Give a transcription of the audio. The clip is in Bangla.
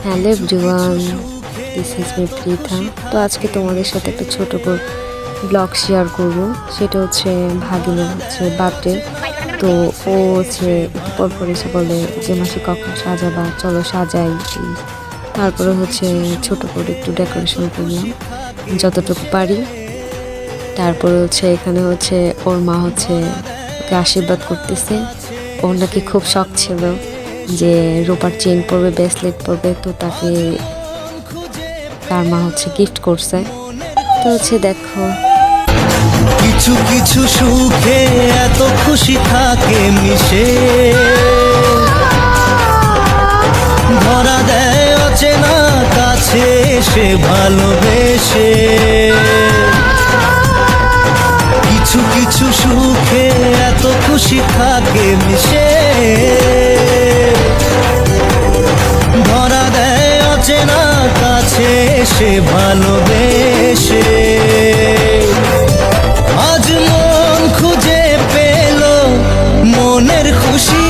Hello everyone, this is me Pritha. তো আজকে তোমাদের সাথে একটা ছোট ব্লগ শেয়ার করব। সেটা হচ্ছে ভাগিনের বার্থডে। তো ও একটু পর এসে বলে যে মাসি কখন সাজাবা, চলো সাজাই। তারপরে ছোট করে একটু ডেকোরেশন করলাম যতটুকু পারি। তারপরে এখানে ওর মা ওকে আশীর্বাদ করতেছে। ওর নাকি খুব শখ ছিল যে রূপার চেইন পরবে, ব্রেসলেট পরবে। তো তাকে তার মা গিফট করছে। তো দেখো, কিছু কিছু সুখে এত খুশি থাকে মিশে, ধরা দেয় অচেনা কাছে এসে ভালোবেসে। কিছু কিছু সুখে এত খুশি থাকে মিশে, ধরা দেয় অচেনা কাছে এসে ভালোবেসে। আজ মন খুঁজে পেল মনের খুশি,